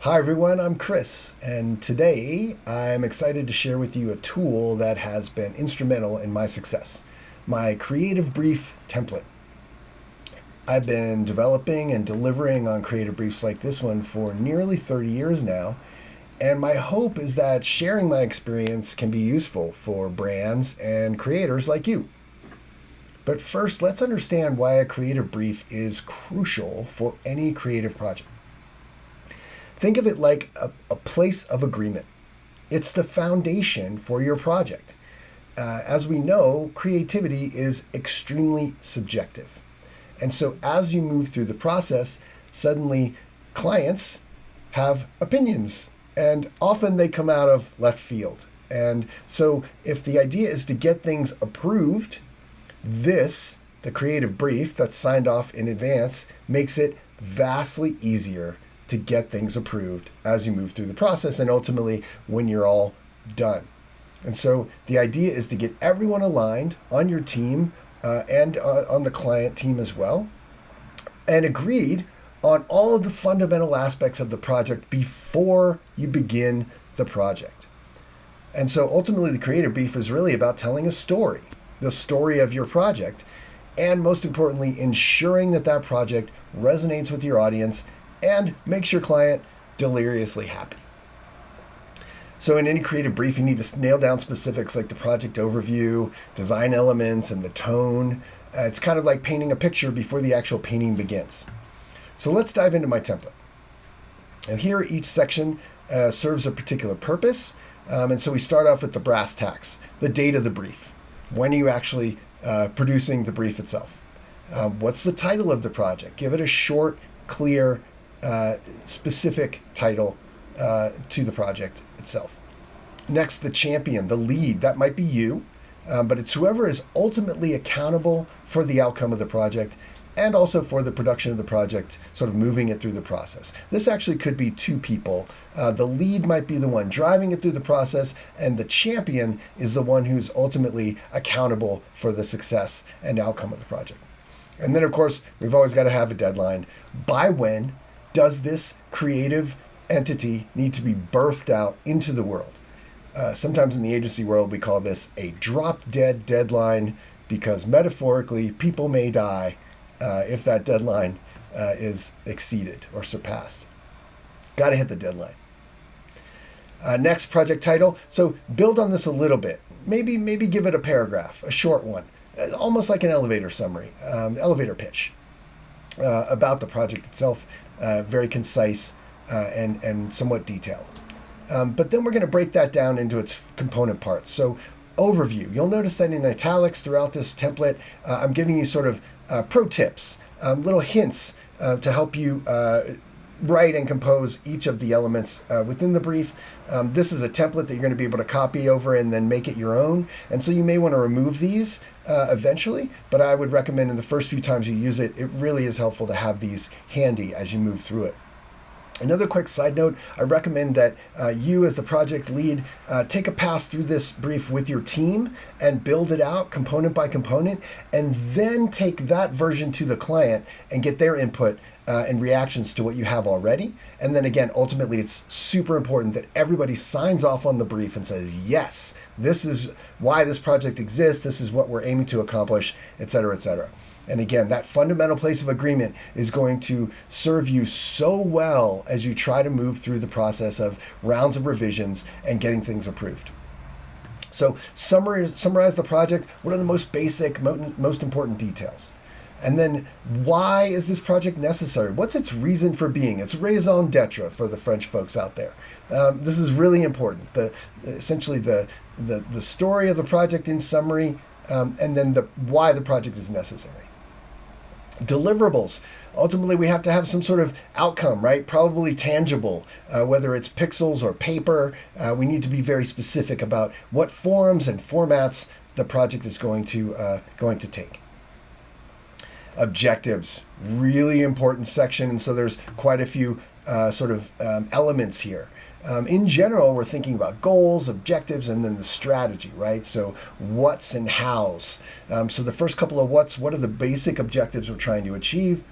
Hi everyone, I'm Chris, and today I'm excited to share with you a tool that has been instrumental in my success, my creative brief template. I've been developing and delivering on creative briefs like this one for nearly 30 years now, and my hope is that sharing my experience can be useful for brands and creators like you. But first, let's understand why a creative brief is crucial for any creative project. Think of it like a place of agreement. It's the foundation for your project. As we know, creativity is extremely subjective. And so as you move through the process, suddenly clients have opinions, and often they come out of left field. And so if the idea is to get things approved, the creative brief that's signed off in advance, makes it vastly easier to get things approved as you move through the process and ultimately when you're all done. And so the idea is to get everyone aligned on your team and on the client team as well, and agreed on all of the fundamental aspects of the project before you begin the project. And so ultimately the creative brief is really about telling a story, the story of your project, and most importantly, ensuring that that project resonates with your audience and makes your client deliriously happy. So in any creative brief, you need to nail down specifics like the project overview, design elements, and the tone. It's kind of like painting a picture before the actual painting begins. So let's dive into my template. And here each section serves a particular purpose. And so we start off with the brass tacks, the date of the brief. When are you actually producing the brief itself? What's the title of the project? Give it a short, clear, specific title to the project itself. Next, the champion, the lead. That might be you, but it's whoever is ultimately accountable for the outcome of the project and also for the production of the project, sort of moving it through the process. This actually could be two people. The lead might be the one driving it through the process, and the champion is the one who's ultimately accountable for the success and outcome of the project. And then, of course, we've always got to have a deadline. By when does this creative entity need to be birthed out into the world? Sometimes in the agency world, we call this a drop-dead deadline because metaphorically, people may die if that deadline is exceeded or surpassed. Got to hit the deadline. Next, project title. So build on this a little bit. Maybe give it a paragraph, a short one, almost like an elevator summary, elevator pitch about the project itself, very concise and somewhat detailed. But then we're going to break that down into its component parts. So overview. You'll notice that in italics throughout this template, I'm giving you sort of pro tips, little hints to help you write and compose each of the elements within the brief. This is a template that you're going to be able to copy over and then make it your own. And so you may want to remove these eventually, but I would recommend in the first few times you use it, it really is helpful to have these handy as you move through it. Another quick side note, I recommend that you as the project lead take a pass through this brief with your team and build it out component by component, and then take that version to the client and get their input and reactions to what you have already. And then again, ultimately, it's super important that everybody signs off on the brief and says, yes, this is why this project exists, this is what we're aiming to accomplish, et cetera, et cetera. And again, that fundamental place of agreement is going to serve you so well as you try to move through the process of rounds of revisions and getting things approved. So summarize the project. What are the most basic, most important details? And then why is this project necessary? What's its reason for being? It's raison d'etre for the French folks out there. This is really important. Essentially the story of the project in summary, and then why the project is necessary. Deliverables. Ultimately, we have to have some sort of outcome, right? Probably tangible, whether it's pixels or paper. We need to be very specific about what forms and formats the project is going to take. Objectives, really important section, and so there's quite a few elements here. In general, we're thinking about goals, objectives, and then the strategy, right? So what's and how's. So the first couple of what are the basic objectives we're trying to achieve?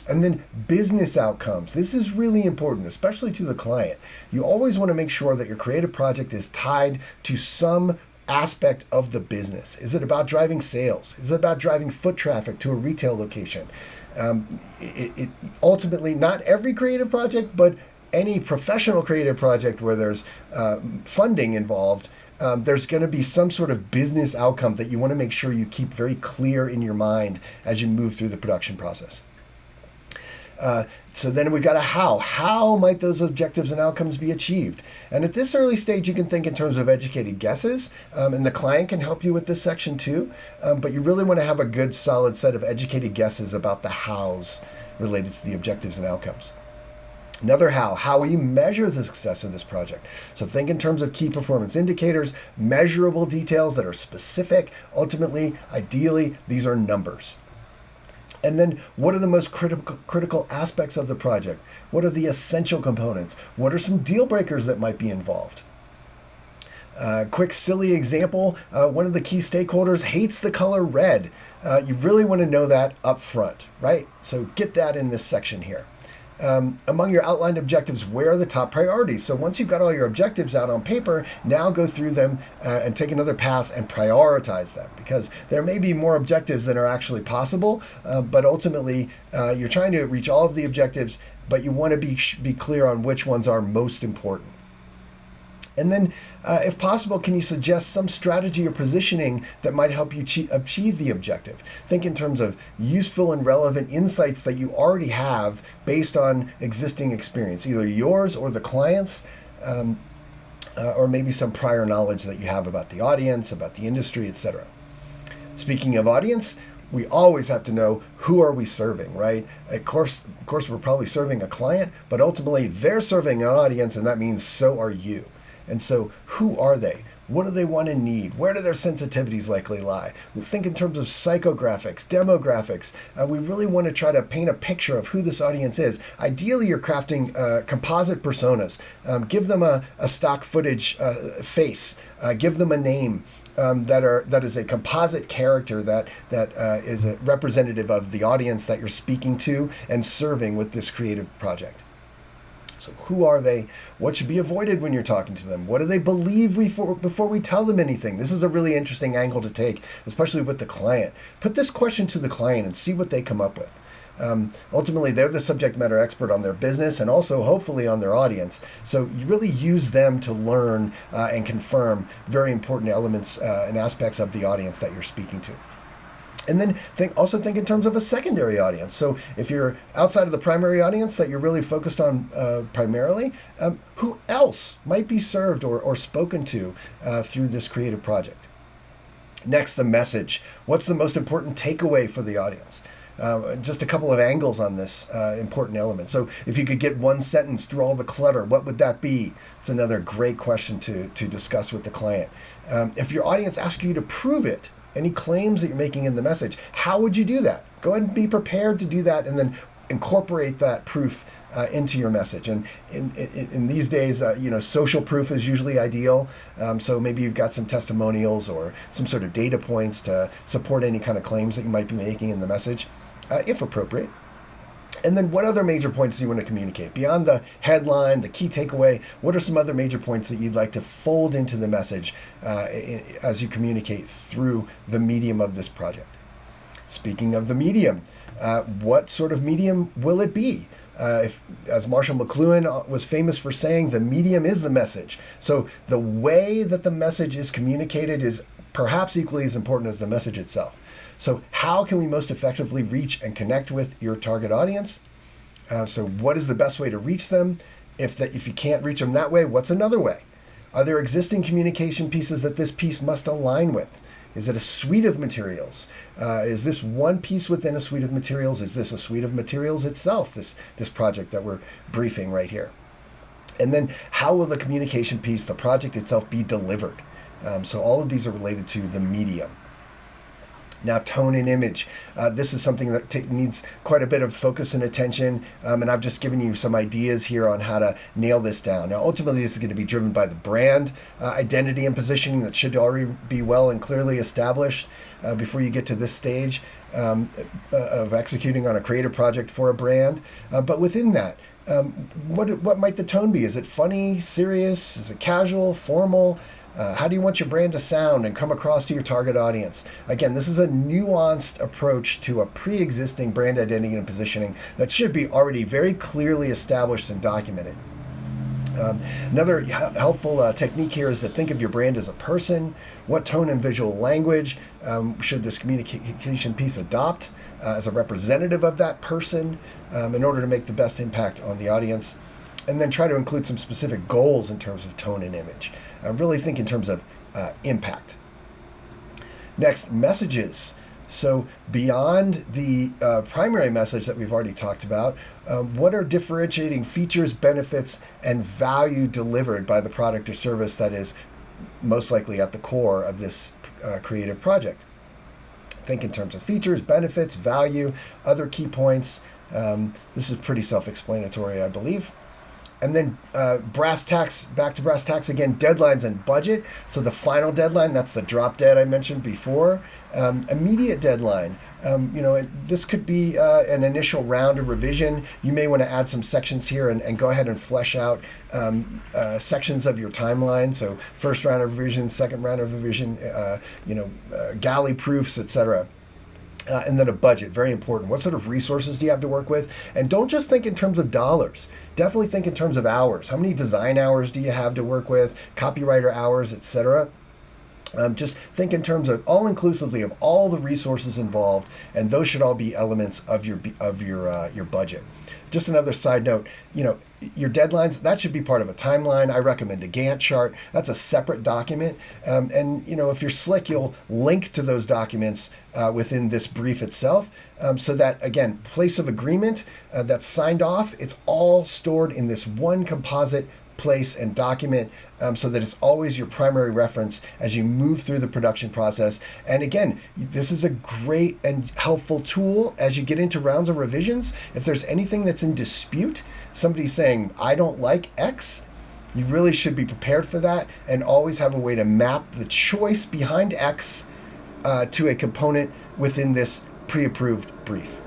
And then business outcomes. This is really important, especially to the client. You always want to make sure that your creative project is tied to some aspect of the business. Is it about driving sales? Is it about driving foot traffic to a retail location? Ultimately, not every creative project, but any professional creative project where there's funding involved, there's going to be some sort of business outcome that you want to make sure you keep very clear in your mind as you move through the production process. So then we've got a how. How might those objectives and outcomes be achieved? And at this early stage, you can think in terms of educated guesses, and the client can help you with this section too. But you really want to have a good, solid set of educated guesses about the hows related to the objectives and outcomes. Another how will you measure the success of this project? So think in terms of key performance indicators, measurable details that are specific. Ultimately, ideally, these are numbers. And then what are the most critical aspects of the project? What are the essential components? What are some deal breakers that might be involved? Quick, silly example, one of the key stakeholders hates the color red. You really want to know that up front, right? So get that in this section here. Among your outlined objectives, where are the top priorities? So once you've got all your objectives out on paper, now go through them and take another pass and prioritize them, because there may be more objectives than are actually possible, but ultimately you're trying to reach all of the objectives, but you want to be clear on which ones are most important. And then, if possible, can you suggest some strategy or positioning that might help you achieve the objective? Think in terms of useful and relevant insights that you already have based on existing experience, either yours or the client's, or maybe some prior knowledge that you have about the audience, about the industry, etc. Speaking of audience, we always have to know, who are we serving, right? Of course, we're probably serving a client, but ultimately they're serving an audience, and that means so are you. And so who are they? What do they want and need? Where do their sensitivities likely lie? We think in terms of psychographics, demographics. We really want to try to paint a picture of who this audience is. Ideally, you're crafting composite personas. Give them a stock footage face. Give them a name that is a composite character that is a representative of the audience that you're speaking to and serving with this creative project. So who are they? What should be avoided when you're talking to them? What do they believe before we tell them anything? This is a really interesting angle to take, especially with the client. Put this question to the client and see what they come up with. Ultimately, they're the subject matter expert on their business and also hopefully on their audience. So you really use them to learn and confirm very important elements and aspects of the audience that you're speaking to. And then also think in terms of a secondary audience. So if you're outside of the primary audience that you're really focused on primarily, who else might be served or spoken to through this creative project? Next, the message. What's the most important takeaway for the audience? Just a couple of angles on this important element. So if you could get one sentence through all the clutter, what would that be? It's another great question to discuss with the client. If your audience asks you to prove it, any claims that you're making in the message, how would you do that? Go ahead and be prepared to do that and then incorporate that proof into your message. And in these days, social proof is usually ideal. So maybe you've got some testimonials or some sort of data points to support any kind of claims that you might be making in the message, if appropriate. And then what other major points do you want to communicate? Beyond the headline, the key takeaway, what are some other major points that you'd like to fold into the message as you communicate through the medium of this project? Speaking of the medium, what sort of medium will it be? As Marshall McLuhan was famous for saying, the medium is the message. So the way that the message is communicated is perhaps equally as important as the message itself. So how can we most effectively reach and connect with your target audience? So what is the best way to reach them? If you can't reach them that way, what's another way? Are there existing communication pieces that this piece must align with? Is it a suite of materials? Is this one piece within a suite of materials? Is this a suite of materials itself, this project that we're briefing right here? And then how will the communication piece, the project itself, be delivered? So all of these are related to the medium. Now, tone and image. This is something that needs quite a bit of focus and attention, and I've just given you some ideas here on how to nail this down. Now, ultimately, this is going to be driven by the brand identity and positioning that should already be well and clearly established before you get to this stage of executing on a creative project for a brand. But within that, what might the tone be? Is it funny, serious? Is it casual, formal? How do you want your brand to sound and come across to your target audience? Again, this is a nuanced approach to a pre-existing brand identity and positioning that should be already very clearly established and documented. Another helpful technique here is to think of your brand as a person. What tone and visual language should this communication piece adopt as a representative of that person in order to make the best impact on the audience? And then try to include some specific goals in terms of tone and image. Really think in terms of impact. Next, messages. So beyond the primary message that we've already talked about, what are differentiating features, benefits, and value delivered by the product or service that is most likely at the core of this creative project? Think in terms of features, benefits, value, other key points. This is pretty self-explanatory, I believe. And then brass tacks, back to brass tacks again, deadlines and budget. So the final deadline, that's the drop dead I mentioned before. Immediate deadline. This could be an initial round of revision. You may want to add some sections here and go ahead and flesh out sections of your timeline. So first round of revision, second round of revision, galley proofs, etc. And then a budget, very important. What sort of resources do you have to work with? And don't just think in terms of dollars. Definitely think in terms of hours. How many design hours do you have to work with? Copywriter hours, etc. Just think in terms of all-inclusively of all the resources involved, and those should all be elements of your budget. Just another side note, your deadlines, that should be part of a timeline. I recommend a Gantt chart. That's a separate document. And if you're slick, you'll link to those documents within this brief itself so that, again, place of agreement that's signed off, it's all stored in this one composite place and document so that it's always your primary reference as you move through the production process. And again, this is a great and helpful tool as you get into rounds of revisions. If there's anything that's in dispute, somebody's saying, I don't like X, you really should be prepared for that and always have a way to map the choice behind X to a component within this pre-approved brief.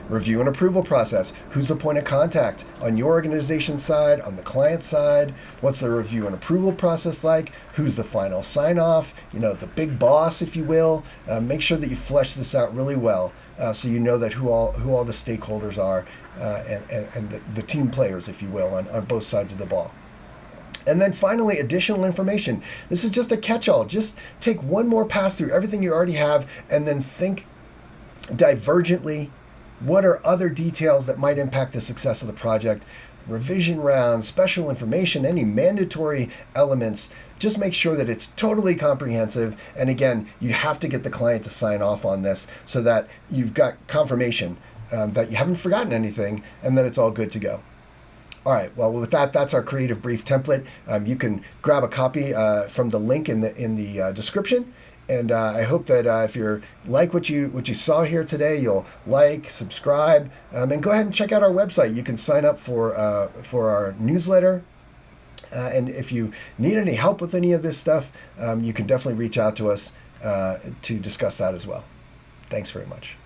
Review and approval process. Who's the point of contact on your organization side, on the client side? What's the review and approval process like? Who's the final sign-off? The big boss, if you will. Make sure that you flesh this out really well so you know that who all the stakeholders are and the team players, if you will, on both sides of the ball. And then finally, additional information. This is just a catch-all. Just take one more pass through everything you already have and then think divergently. What are other details that might impact the success of the project? Revision rounds, special information, any mandatory elements. Just make sure that it's totally comprehensive. And again, you have to get the client to sign off on this so that you've got confirmation that you haven't forgotten anything and that it's all good to go. All right, well, with that, that's our creative brief template. You can grab a copy from the link in the description. And I hope that if you like what you saw here today, you'll like, subscribe, and go ahead and check out our website. You can sign up for our newsletter. And if you need any help with any of this stuff, you can definitely reach out to us to discuss that as well. Thanks very much.